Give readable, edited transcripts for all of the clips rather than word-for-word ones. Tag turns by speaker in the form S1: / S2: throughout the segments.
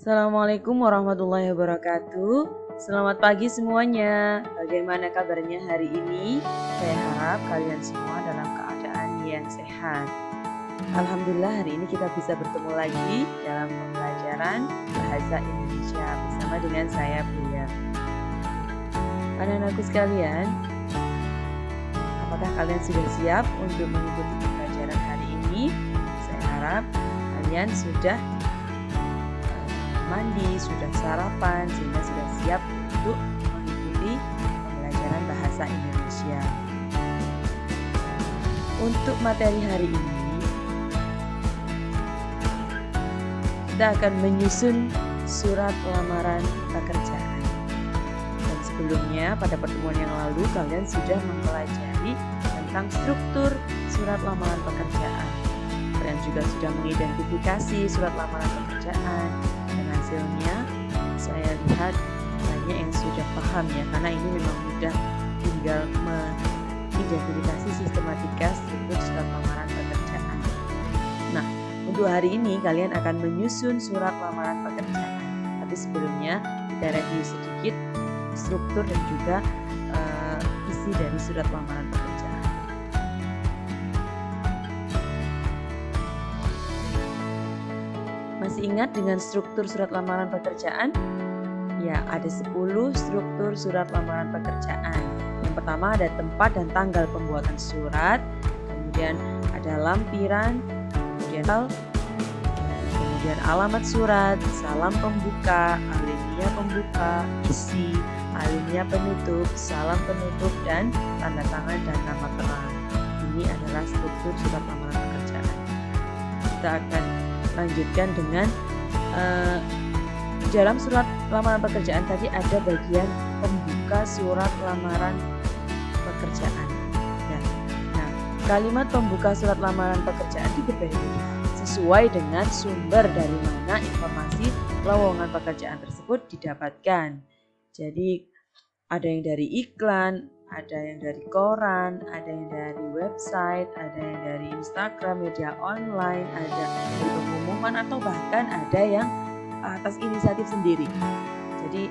S1: Assalamualaikum warahmatullahi wabarakatuh. Selamat pagi semuanya. Bagaimana kabarnya hari ini? Saya harap kalian semua dalam keadaan yang sehat. Alhamdulillah hari ini kita bisa bertemu lagi dalam pembelajaran bahasa Indonesia bersama dengan saya Buya. Anak-anakku sekalian, apakah kalian sudah siap untuk mengikuti pembelajaran hari ini? Saya harap kalian sudah mandi, sudah sarapan, sehingga sudah siap untuk mengikuti pembelajaran bahasa Indonesia. Untuk materi hari ini, kita akan menyusun surat lamaran pekerjaan. Dan sebelumnya, pada pertemuan yang lalu, kalian sudah mempelajari tentang struktur surat lamaran pekerjaan. Kalian juga sudah mengidentifikasi surat lamaran pekerjaan. Dan hasilnya saya lihat banyak yang sudah paham ya, karena ini memang mudah, tinggal mengidentifikasi sistematika struktur surat lamaran pekerjaan. Nah, untuk hari ini kalian akan menyusun surat lamaran pekerjaan. Tapi sebelumnya kita review sedikit struktur dan juga isi dari surat lamaran pekerjaan. Masih ingat dengan struktur surat lamaran pekerjaan? Ya, ada 10 struktur surat lamaran pekerjaan. Yang pertama ada tempat dan tanggal pembuatan surat, kemudian ada lampiran, kemudian alamat surat, salam pembuka, alinea pembuka, isi, alinea penutup, salam penutup, dan tanda tangan dan nama terang. Ini adalah struktur surat lamaran pekerjaan. Kita akan lanjutkan dengan dalam surat lamaran pekerjaan tadi ada bagian pembuka surat lamaran pekerjaan. Nah, kalimat pembuka surat lamaran pekerjaan itu berbeda-beda sesuai dengan sumber dari mana informasi lowongan pekerjaan tersebut didapatkan. Jadi ada yang dari iklan, ada yang dari koran, ada yang dari website, ada yang dari Instagram, media online, ada dari pengumuman, atau bahkan ada yang atas inisiatif sendiri. Jadi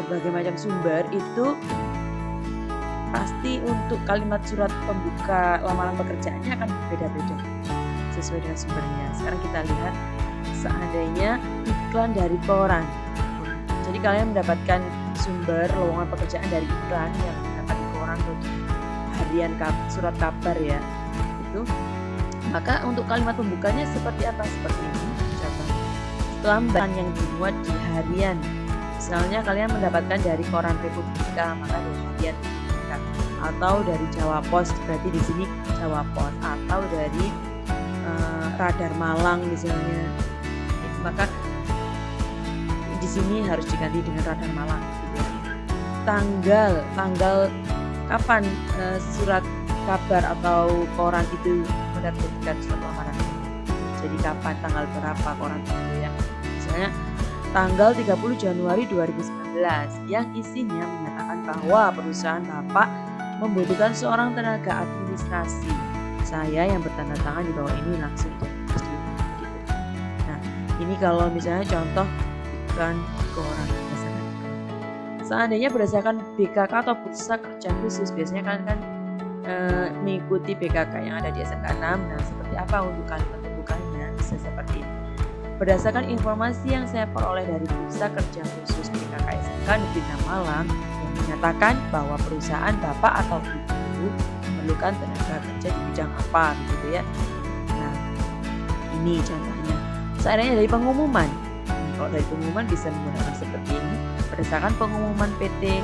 S1: berbagai macam sumber itu pasti untuk kalimat surat pembuka lamaran pekerjaannya akan berbeda-beda sesuai dengan sumbernya. Sekarang kita lihat seandainya iklan dari koran. Jadi kalian mendapatkan sumber lowongan pekerjaan dari iklan yang dapat di koran atau di harian surat kabar ya, itu maka untuk kalimat pembukanya seperti apa? Seperti ini. Coba lambaran yang dimuat di harian, misalnya kalian mendapatkan dari koran Republika, maka dari harian Republika, atau dari Jawa Pos, berarti di sini Jawa Pos, atau dari Radar Malang misalnya, maka di sini harus diganti dengan Radar Malang. Tanggal kapan surat kabar atau koran itu menerbitkan surat lamaran. Jadi kapan, tanggal berapa koran itu ya. Misalnya tanggal 30 Januari 2019 yang isinya menyatakan bahwa perusahaan Bapak membutuhkan seorang tenaga administrasi. Saya yang bertanda tangan di bawah ini langsung gitu. Nah, ini kalau misalnya contoh iklan koran berdasarkan. Seandainya berdasarkan BKK atau Bursa Kerja Khusus, biasanya kalian kan mengikuti BKK yang ada di SMK 6. Nah, seperti apa untuk kalimat pembukanya? Bisa seperti ini. Berdasarkan informasi yang saya peroleh dari Bursa Kerja Khusus BKK SMK Negeri 6 Malang yang menyatakan bahwa perusahaan Bapak atau Ibu memerlukan tenaga kerja di bidang apa, gitu ya. Nah, ini contohnya. Seandainya dari pengumuman, kalau dari pengumuman bisa menggunakan seperti ini. Berdasarkan pengumuman PT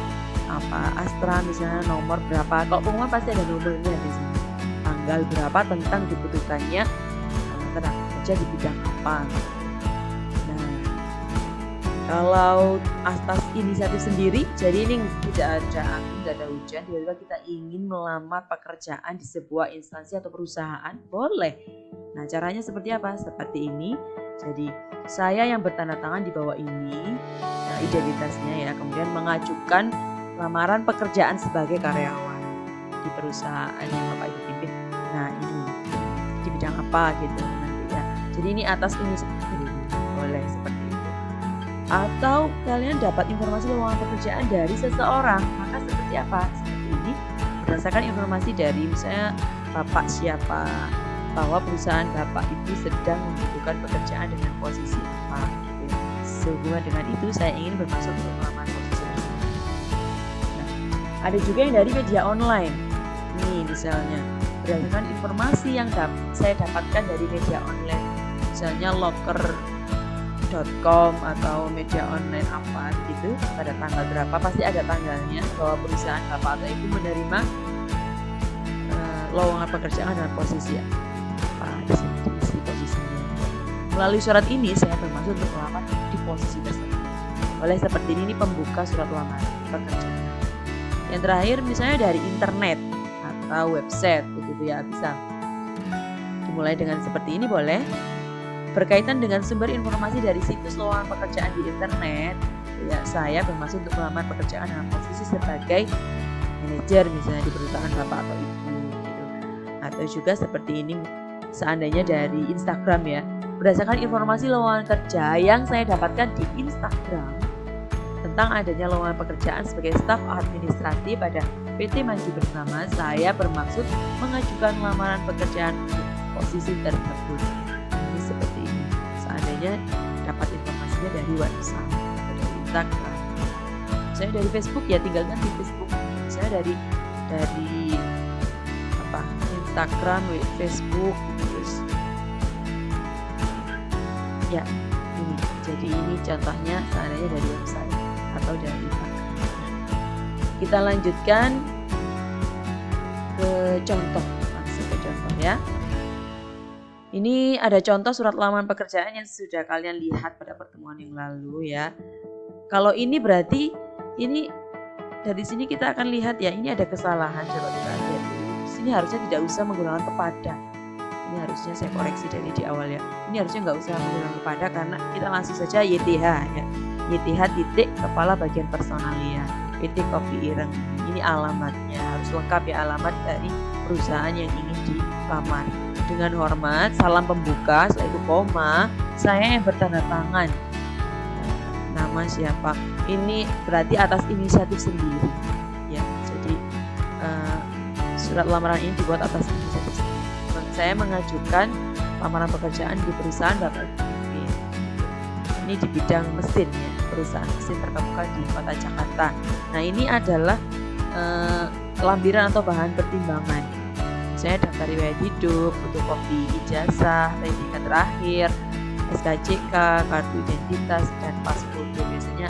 S1: Astra misalnya nomor berapa. Kalau pengumuman pasti ada nomornya di sini. Tanggal berapa tentang dibutuhkannya tenaga kerja di bidang apa. Nah, kalau atas inisiatif sendiri, jadi ini tidak ada angin, tidak ada hujan, tiba-tiba kita ingin melamar pekerjaan di sebuah instansi atau perusahaan, boleh. Nah, caranya seperti apa? Seperti ini. Jadi saya yang bertanda tangan di bawah ini, identitasnya ya, kemudian mengajukan lamaran pekerjaan sebagai karyawan di perusahaan yang Bapak Ibu pimpin. Nah, ini di bidang apa gitu nanti ya. Jadi ini atas ini boleh seperti Atau kalian dapat informasi lowongan pekerjaan dari seseorang, maka seperti apa? Seperti ini, berdasarkan informasi dari misalnya Bapak siapa, bahwa perusahaan Bapak itu sedang membutuhkan pekerjaan dengan posisi apa. Gitu. Sehubungan dengan itu, saya ingin bermaksud untuk melamar posisi tersebut. Nah, ada juga yang dari media online. Nih misalnya, berdasarkan informasi yang saya dapatkan dari media online, misalnya locker.com atau media online apa gitu, pada tanggal berapa pasti ada tanggalnya bahwa perusahaan Bapak atau Ibu menerima lowongan pekerjaan dan posisi apa di posisinya. Melalui surat ini saya bermaksud untuk melamar di posisi tersebut. Oleh seperti ini pembuka surat lamaran pekerjaan. Yang terakhir misalnya dari internet atau website begitu ya, bisa dimulai dengan seperti ini boleh. Berkaitan dengan sumber informasi dari situs lowongan pekerjaan di internet, ya saya bermaksud untuk melamar pekerjaan dalam posisi sebagai manajer misalnya di perusahaan Bapak atau Ibu gitu. Atau juga seperti ini seandainya dari Instagram ya, berdasarkan informasi lowongan kerja yang saya dapatkan di Instagram tentang adanya lowongan pekerjaan sebagai staf administratif pada PT Maju Bersama, saya bermaksud mengajukan lamaran pekerjaan untuk posisi tersebut. Ini seperti ini. Seandainya dapat informasinya dari WhatsApp atau dari Instagram. Saya dari Facebook ya tinggalkan di Facebook. Saya dari Instagram, Facebook, terus ya ini. Jadi ini contohnya seandainya dari website atau dari Instagram. Kita lanjutkan ke contoh, langsung ke contoh ya. Ini ada contoh surat lamaran pekerjaan yang sudah kalian lihat pada pertemuan yang lalu ya. Kalau ini berarti ini dari sini kita akan lihat ya, ini ada kesalahan, coba kita lihat. Di sini harusnya tidak usah menggunakan kepada. Ini harusnya saya koreksi dari di awal ya. Ini harusnya nggak usah menggunakan kepada karena kita langsung saja YTH ya. YTH titik kepala bagian personalia. PT Kopi Ireng. Ini alamatnya, harus lengkap ya, alamat dari perusahaan yang ingin dilamar. Dengan hormat, salam pembuka, setelah itu koma, saya yang bertanda tangan. Nama siapa? Ini berarti atas inisiatif sendiri. Ya, jadi surat lamaran ini dibuat atas inisiatif sendiri. Saya mengajukan lamaran pekerjaan di perusahaan Bapak Ibu. Ini di bidang mesin ya, perusahaan mesin terkemuka di Kota Jakarta. Nah ini adalah lampiran atau bahan pertimbangan. Saya daftar riwayat hidup, fotokopi ijazah, tingkat terakhir, SKCK, kartu identitas, dan pas foto biasanya.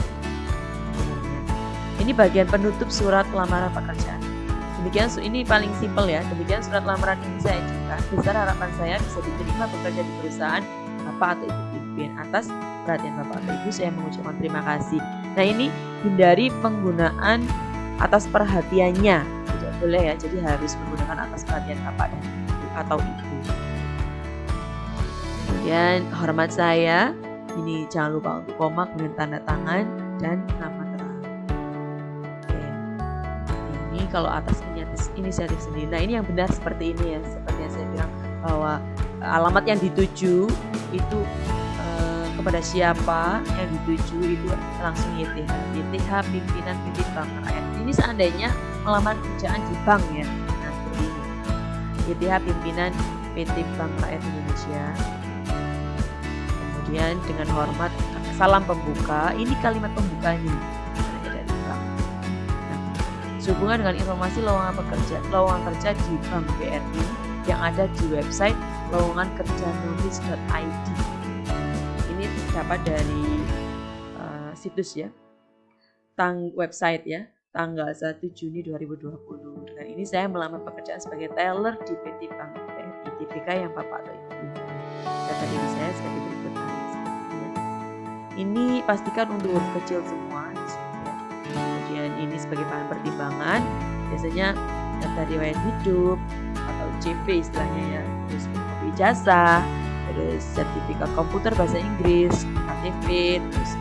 S1: Ini bagian penutup surat lamaran pekerjaan. Demikian ini paling simpel ya. Demikian surat lamaran ini saya ajukan. Besar harapan saya bisa diterima bekerja di perusahaan Bapak atau Ibu pimpin. Atas perhatian Bapak atau Ibu saya mengucapkan terima kasih. Nah ini hindari penggunaan atas perhatiannya, tidak boleh ya. Jadi harus menggunakan atas perhatian Bapak dan Ibu atau Ibu. Kemudian hormat saya. Ini jangan lupa untuk koma, kemudian tanda tangan dan nama terang. Oke. Ini kalau atas inisiatif sendiri. Nah ini yang benar seperti ini ya. Seperti yang saya bilang bahwa alamat yang dituju itu kepada siapa yang dituju itu langsung YTH. YTH pimpinan PT Bank Rakyat. Ini seandainya melamar kerjaan di bank ya. Nah seperti ini. YTH pimpinan PT Bank Rakyat Indonesia. Kemudian dengan hormat salam pembuka. Ini kalimat pembukanya dari bank. Nah, sehubungan dengan informasi lowongan kerja di Bank BRI yang ada di website lowongankerjanulis.id. Ini dapat dari situs ya, website ya, tanggal 1 Juni 2020. Dengan ini saya melamar pekerjaan sebagai teller di PT Bank BRI GBK yang Bapak atau Ibu. Data diri saya sebagai berikut. Ini pastikan untuk huruf kecil semua. Kemudian ini sebagai bahan pertimbangan. Biasanya daftar riwayat hidup atau CV istilahnya ya. Terus ijazah, terus sertifikat komputer bahasa Inggris, KTP, terus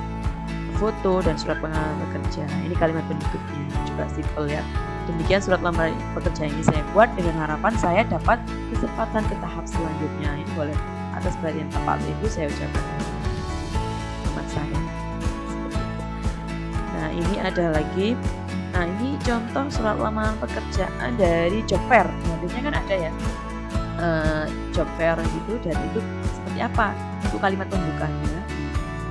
S1: foto dan surat pengalaman bekerja. Ini kalimat penutupnya juga simpel ya. Demikian surat lamaran pekerjaan ini saya buat dengan harapan saya dapat kesempatan ke tahap selanjutnya. Ini boleh atas perhatian Bapak atau Ibu saya ucapkan hormat saya. ini ada lagi. Nah, ini contoh surat lamaran pekerjaan dari job fair. Nah, biasanya kan ada ya job fair gitu, dan itu seperti apa? Itu kalimat pembukanya.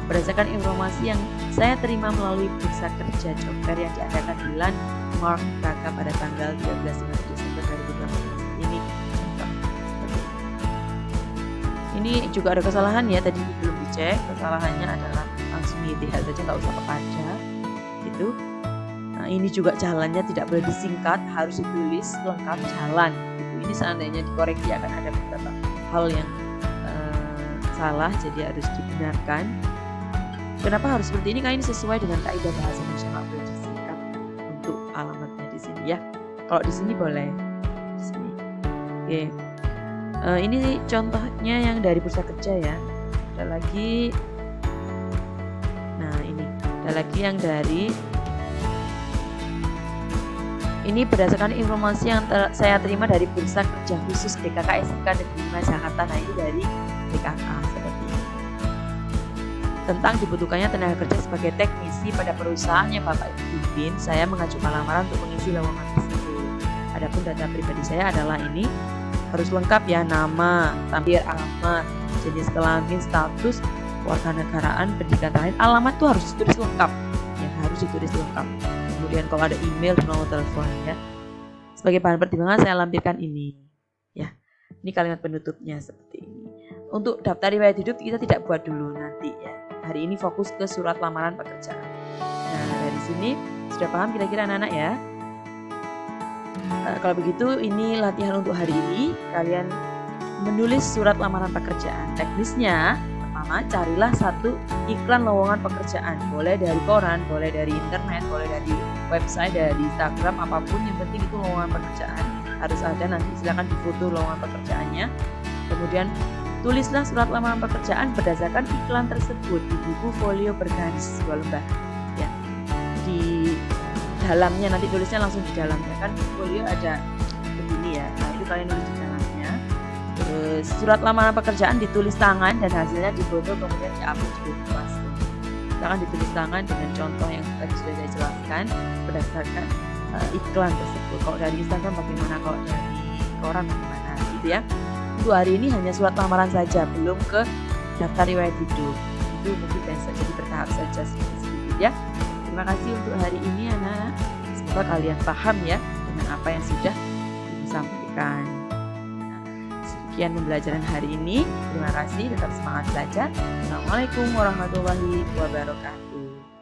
S1: Berdasarkan informasi yang saya terima melalui bursa kerja job fair yang diadakan di Landmark Braga pada tanggal 13 Desember 2018 ini. Ini juga ada kesalahan ya, tadi belum dicek. Kesalahannya adalah langsung dilihat saja, nggak usah kepada gitu. Nah, ini juga jalannya tidak boleh disingkat, harus ditulis lengkap jalan gitu. Ini seandainya dikoreksi akan ada beberapa hal yang salah, jadi harus dibenarkan. Kenapa harus seperti ini? Karena ini sesuai dengan kaidah bahasa Indonesia, nggak boleh disingkat untuk alamatnya di sini ya. Kalau di sini boleh. Di sini. Oke. Ini contohnya yang dari bursa kerja ya. Ada lagi. Nah, ini ada lagi yang dari. Ini berdasarkan informasi yang saya terima dari bursa kerja khusus DKKSIK Negeri 5 Jakarta. Nah, ini dari DKK seperti ini. Tentang dibutuhkannya tenaga kerja sebagai teknisi pada perusahaannya Bapak Ibu pimpin, saya mengajukan lamaran untuk mengisi lowongan tersebut. Adapun data pribadi saya adalah ini harus lengkap ya, nama, tampil, alamat, jenis kelamin, status, kewarganegaraan, pendidikan terakhir. Alamat tuh harus ditulis lengkap. Ya, harus ditulis lengkap. Kemudian kalau ada email dan nomor telepon ya. Sebagai bahan pertimbangan saya lampirkan ini. Ya. Ini kalimat penutupnya seperti ini. Untuk daftar riwayat hidup kita tidak buat dulu nanti ya. Hari ini fokus ke surat lamaran pekerjaan. Nah, dari sini sudah paham kira-kira anak-anak ya. Kalau begitu ini latihan untuk hari ini. Kalian menulis surat lamaran pekerjaan. Teknisnya pertama, carilah satu iklan lowongan pekerjaan. Boleh dari koran, boleh dari internet, boleh dari website, dari Instagram, apapun. Yang penting itu lowongan pekerjaan. Harus ada, nanti silakan difoto lowongan pekerjaannya. Kemudian tulislah surat lamaran pekerjaan berdasarkan iklan tersebut di buku folio bergaris 2 lembar. Ya. Di dalamnya nanti tulisnya langsung di dalamnya, kan folio ada begini ya. Nah, itu kalian tulis di dalamnya. Surat lamaran pekerjaan ditulis tangan dan hasilnya difoto kemudian diupload di Google Classroom. Silakan ditulis tangan dengan contoh yang tadi sudah saya jelaskan berdasarkan iklan tersebut. Kalau dari Instagram bagaimana, kalau dari koran bagaimana gitu ya. Untuk hari ini hanya surat lamaran saja, belum ke daftar riwayat hidup. Itu mungkin bisa jadi bertahap saja sedikit ya. Terima kasih untuk hari ini anak-anak. Semoga kalian paham ya dengan apa yang sudah Ibu sampaikan. Sekian pembelajaran hari ini. Terima kasih, tetap semangat belajar. Assalamualaikum warahmatullahi wabarakatuh.